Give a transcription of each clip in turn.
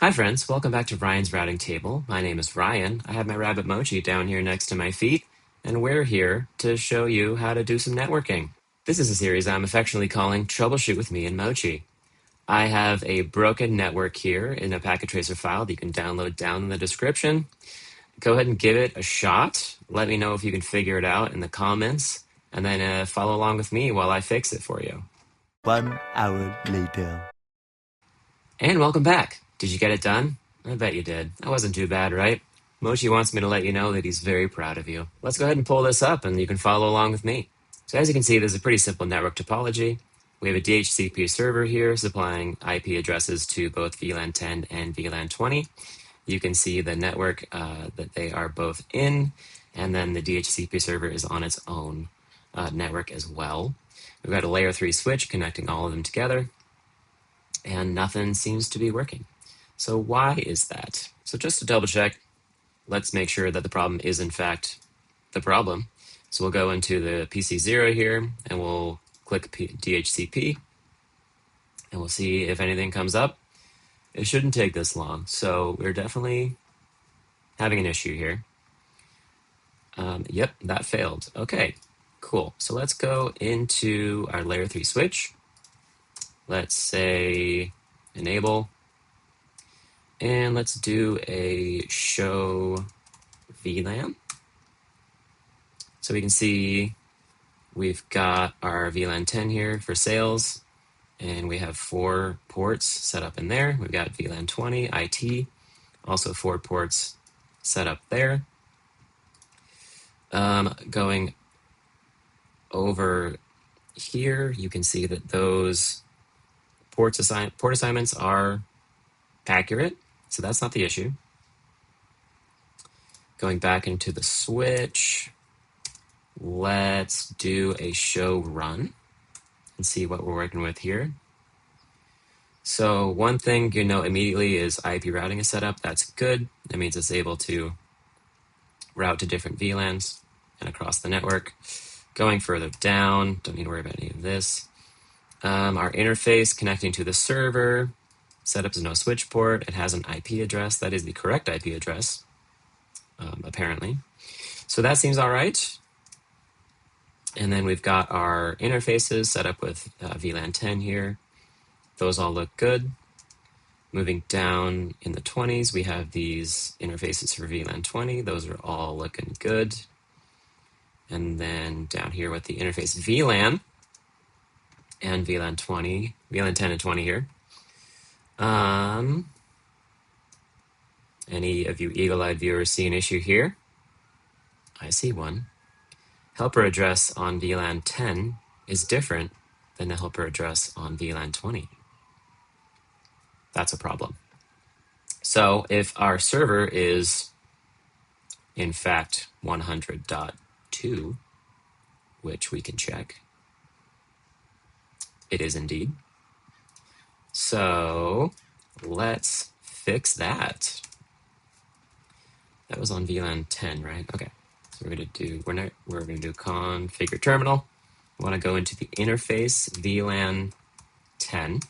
Hi friends, welcome back to Ryan's Routing Table. My name is Ryan. I have my rabbit Mochi down here next to my feet, and we're here to show you how to do some networking. This is a series I'm affectionately calling Troubleshoot with me and Mochi. I have a broken network here in a packet tracer file that you can download down in the description. Go ahead and give it a shot. Let me know if you can figure it out in the comments, and then follow along with me while I fix it for you. 1 hour later. And welcome back. Did you get it done? I bet you did. That wasn't too bad, right? Mochi wants me to let you know that he's very proud of you. Let's go ahead and pull this up and you can follow along with me. So as you can see, there's a pretty simple network topology. We have a DHCP server here supplying IP addresses to both VLAN 10 and VLAN 20. You can see the network that they are both in, and then the DHCP server is on its own network as well. We've got a layer 3 switch connecting all of them together, and nothing seems to be working. So why is that? So just to double check, let's make sure that the problem is in fact the problem. So we'll go into the PC0 here and we'll click DHCP and we'll see if anything comes up. It shouldn't take this long. So we're definitely having an issue here. Yep, that failed. Okay, cool. So let's go into our layer 3 switch. Let's say enable. And let's do a show VLAN. So we can see we've got our VLAN 10 here for sales, and we have 4 ports set up in there. We've got VLAN 20, IT, also 4 ports set up there. Going over here, you can see that those port assignments are accurate. So that's not the issue. Going back into the switch, let's do a show run and see what we're working with here. So one thing you know immediately is IP routing is set up. That's good. That means it's able to route to different VLANs and across the network. Going further down, don't need to worry about any of this. Our interface connecting to the server. Setup is no switch port. It has an IP address. That is the correct IP address, apparently. So that seems all right. And then we've got our interfaces set up with VLAN 10 here. Those all look good. Moving down in the 20s, we have these interfaces for VLAN 20. Those are all looking good. And then down here with the interface VLAN and VLAN 20, VLAN 10 and 20 here. Any of you eagle-eyed viewers see an issue here? I see one. Helper address on VLAN 10 is different than the helper address on VLAN 20. That's a problem. So if our server is in fact 100.2, which we can check, it is indeed. So let's fix that. That was on VLAN 10, right? Okay. So we're gonna do configure terminal. We want to go into the interface VLAN 10.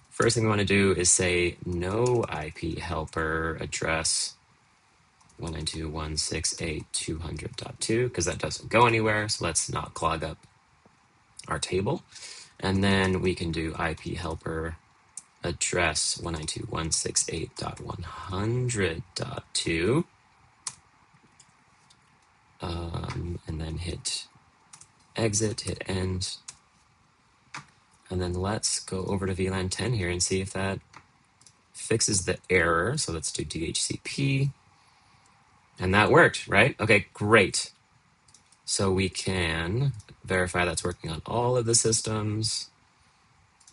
First thing we want to do is say no IP helper address 192.168.200.2 because that doesn't go anywhere. So let's not clog up our table. And then we can do IP helper address 192.168.100.2. And then hit exit, hit end. And then let's go over to VLAN 10 here and see if that fixes the error. So let's do DHCP. And that worked, right? Okay, great. So we can verify that's working on all of the systems.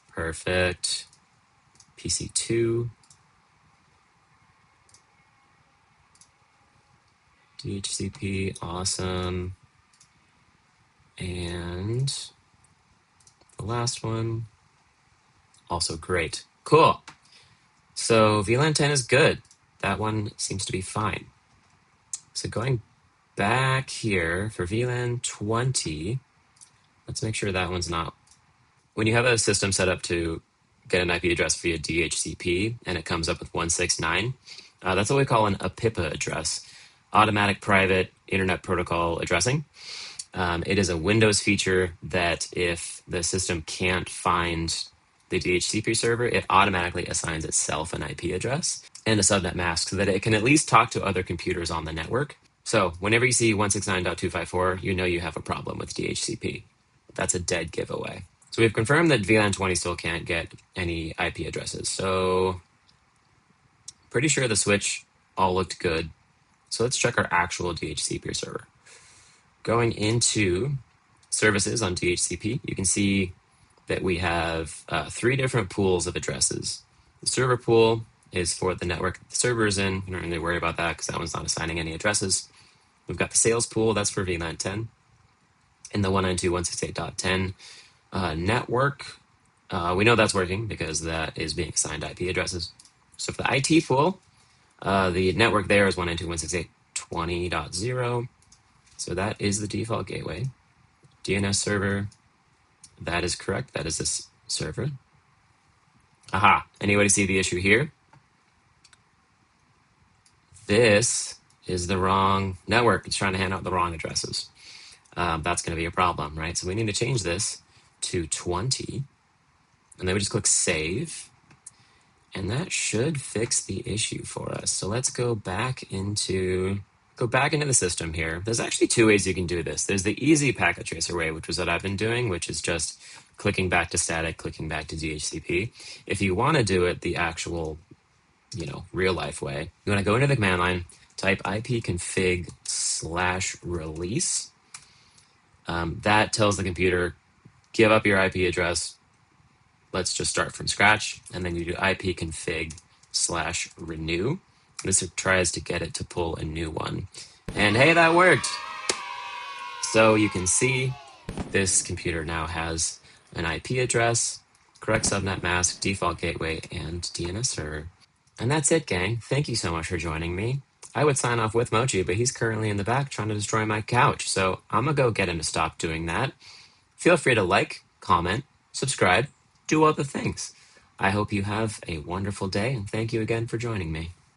Perfect. PC2. DHCP, awesome. And the last one, also great. Cool. So VLAN 10 is good. That one seems to be fine. So going back here for VLAN 20, let's make sure that one's not. When you have a system set up to get an IP address via DHCP and it comes up with 169. That's what we call an APIPA address, Automatic Private Internet Protocol Addressing. It is a Windows feature that if the system can't find the DHCP server, it automatically assigns itself an IP address and a subnet mask so that it can at least talk to other computers on the network. So whenever you see 169.254, you know you have a problem with DHCP. That's a dead giveaway. So we've confirmed that VLAN 20 still can't get any IP addresses. So pretty sure the switch all looked good. So let's check our actual DHCP server. Going into services on DHCP, you can see that we have 3 different pools of addresses. The server pool is for the network the server is in. You don't really worry about that because that one's not assigning any addresses. We've got the sales pool, that's for VLAN 10. And the 192.168.10 network, we know that's working because that is being assigned IP addresses. So for the IT pool, the network there is 192.168.20.0. So that is the default gateway. DNS server, that is correct. That is this server. Aha, anybody see the issue here? This is the wrong network. It's trying to hand out the wrong addresses. That's going to be a problem, right? So we need to change this to 20. And then we just click save. And that should fix the issue for us. So let's go back into the system here. There's actually 2 ways you can do this. There's the easy packet tracer way, which is what I've been doing, which is just clicking back to static, clicking back to DHCP. If you want to do it the actual, real life way, you want to go into the command line, type ipconfig/release. That tells the computer, give up your IP address. Let's just start from scratch. And then you do ipconfig/renew. This tries to get it to pull a new one. And hey, that worked. So you can see this computer now has an IP address, correct subnet mask, default gateway, and DNS server. And that's it, gang. Thank you so much for joining me. I would sign off with Mochi, but he's currently in the back trying to destroy my couch. So I'm going to go get him to stop doing that. Feel free to like, comment, subscribe, do all the things. I hope you have a wonderful day, and thank you again for joining me.